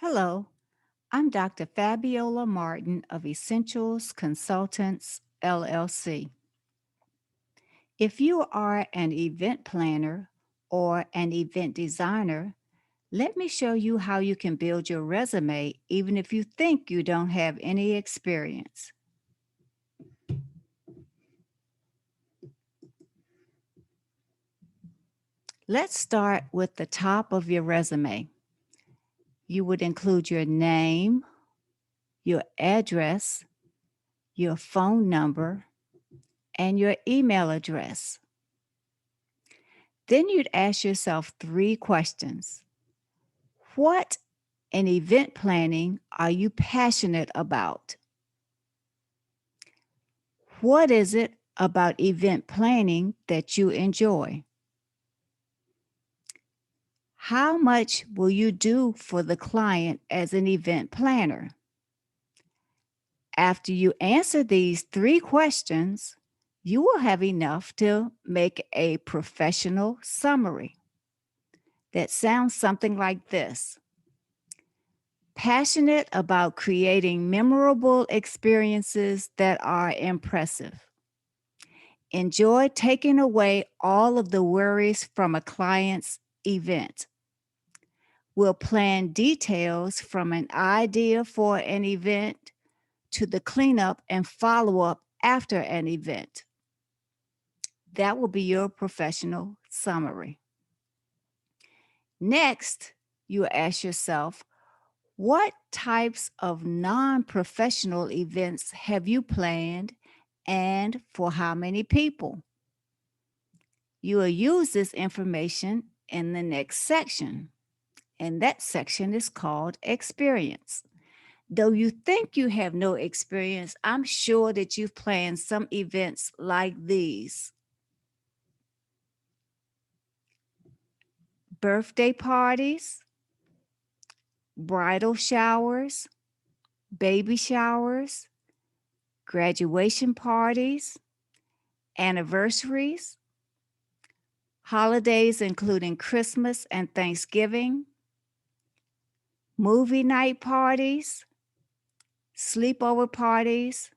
Hello, I'm Dr. Fabiola Martin of Essentials Consultants, LLC. If you are an event planner or an event designer, let me show you how you can build your resume even if you think you don't have any experience. Let's start with the top of your resume. You would include your name, your address, your phone number, and your email address. Then you'd ask yourself 3 questions. What in event planning are you passionate about? What is it about event planning that you enjoy? How much will you do for the client as an event planner? After you answer these 3 questions, you will have enough to make a professional summary that sounds something like this. Passionate about creating memorable experiences that are impressive. Enjoy taking away all of the worries from a client's event. Will plan details from an idea for an event to the cleanup and follow up after an event. That will be your professional summary. Next, you ask yourself, what types of non-professional events have you planned and for how many people? You will use this information in the next section, and that section is called experience. Though you think you have no experience, I'm sure that you've planned some events like these: birthday parties, bridal showers, baby showers, graduation parties, anniversaries, holidays including Christmas and Thanksgiving, movie night parties, sleepover parties,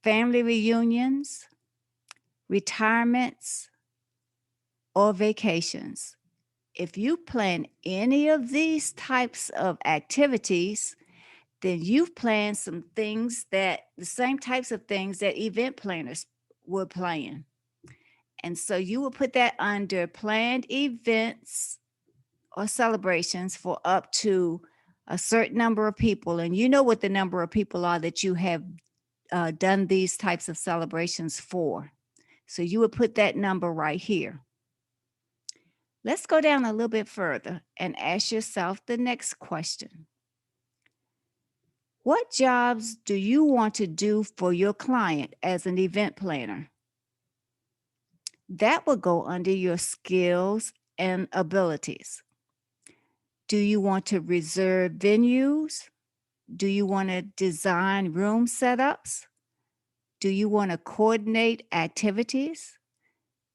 family reunions, retirements, or vacations. If you plan any of these types of activities, then you've planned some things that the same types of things that event planners would plan. And so you will put that under planned events or celebrations for up to a certain number of people. And you know what the number of people are that you have done these types of celebrations for. So you would put that number right here. Let's go down a little bit further and ask yourself the next question. What jobs do you want to do for your client as an event planner? That will go under your skills and abilities. Do you want to reserve venues? Do you want to design room setups? Do you want to coordinate activities?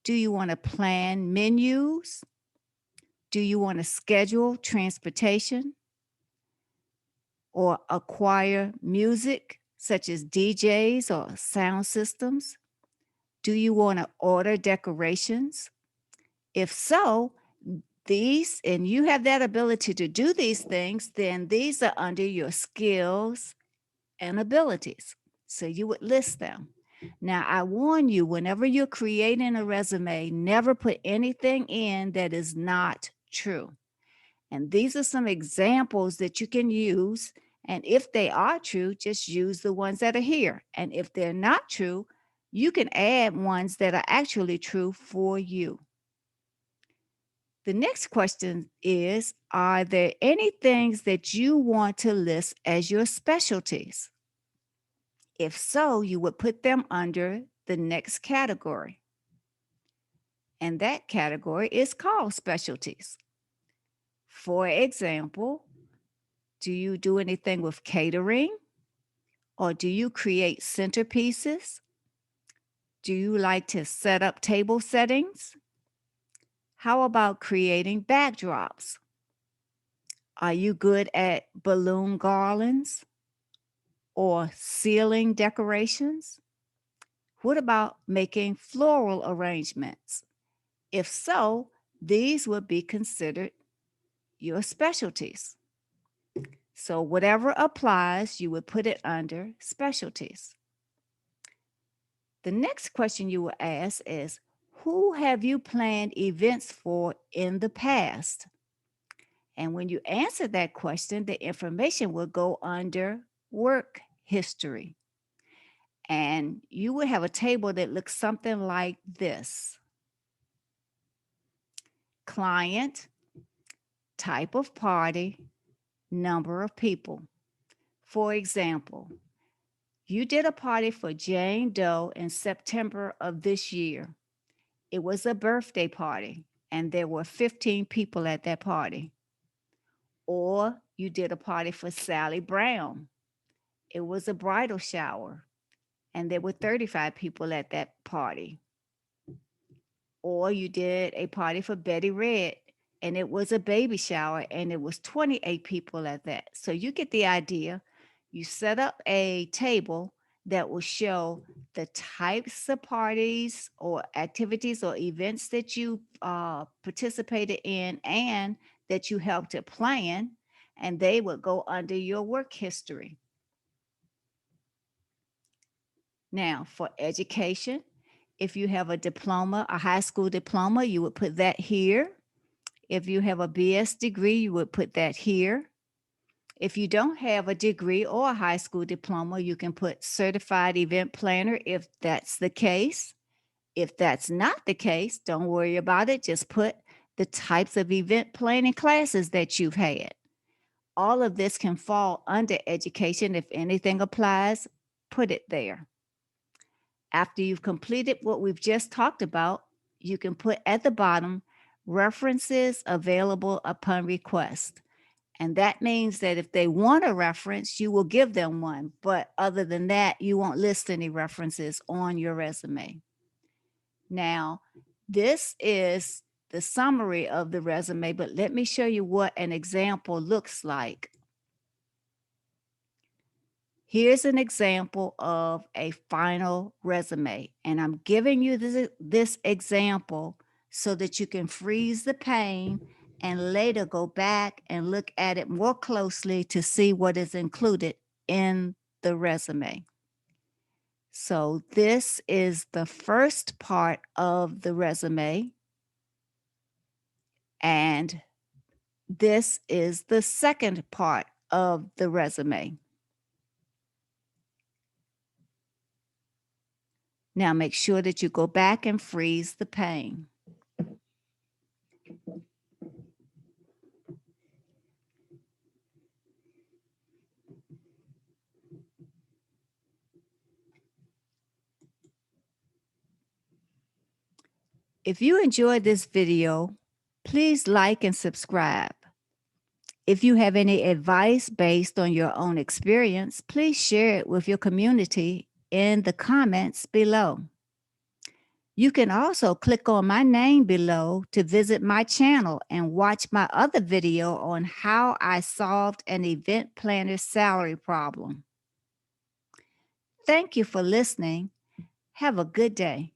Do you want to plan menus? Do you want to schedule transportation or acquire music such as DJs or sound systems? Do you want to order decorations? If so, and you have that ability to do these things, then these are under your skills and abilities. So you would list them. Now, I warn you, whenever you're creating a resume, never put anything in that is not true. And these are some examples that you can use. And if they are true, just use the ones that are here. And if they're not true, you can add ones that are actually true for you. The next question is, are there any things that you want to list as your specialties? If so, you would put them under the next category. And that category is called specialties. For example, do you do anything with catering? Or do you create centerpieces? Do you like to set up table settings? How about creating backdrops? Are you good at balloon garlands or ceiling decorations? What about making floral arrangements? If so, these would be considered your specialties. So whatever applies, you would put it under specialties. The next question you will ask is, who have you planned events for in the past? And when you answer that question, the information will go under work history. And you will have a table that looks something like this: client, type of party, number of people. For example, you did a party for Jane Doe in September of this year. It was a birthday party, and there were 15 people at that party. Or you did a party for Sally Brown. It was a bridal shower, and there were 35 people at that party. Or you did a party for Betty Red, and it was a baby shower, and it was 28 people at that. So you get the idea. You set up a table that will show the types of parties or activities or events that you participated in and that you helped to plan, and they would go under your work history. Now, for education, if you have a diploma, a high school diploma, you would put that here. If you have a BS degree, you would put that here. If you don't have a degree or a high school diploma, you can put certified event planner if that's the case. If that's not the case, don't worry about it. Just put the types of event planning classes that you've had. All of this can fall under education. If anything applies, put it there. After you've completed what we've just talked about, you can put at the bottom references available upon request. And that means that if they want a reference, you will give them one. But other than that, you won't list any references on your resume. Now, this is the summary of the resume, but let me show you what an example looks like. Here's an example of a final resume, and I'm giving you this example so that you can freeze the pain and later go back and look at it more closely to see what is included in the resume. So this is the first part of the resume, and this is the second part of the resume. Now make sure that you go back and freeze the pane. If you enjoyed this video, please like and subscribe. If you have any advice based on your own experience, please share it with your community in the comments below. You can also click on my name below to visit my channel and watch my other video on how I solved an event planner's salary problem. Thank you for listening. Have a good day.